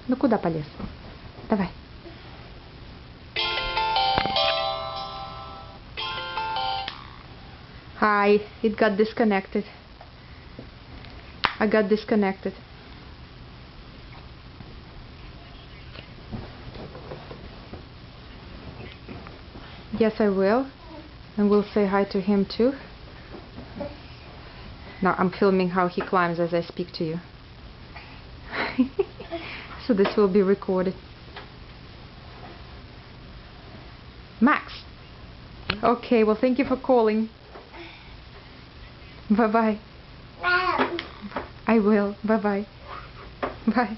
Ну куда полез? Давай. Hi, it got disconnected. I got disconnected. Yes, I will. And we'll say hi to him too. Now I'm filming how he climbs as I speak to you. So this will be recorded. Max! Okay, well thank you for calling. Bye-bye. I will. Bye-bye. Bye.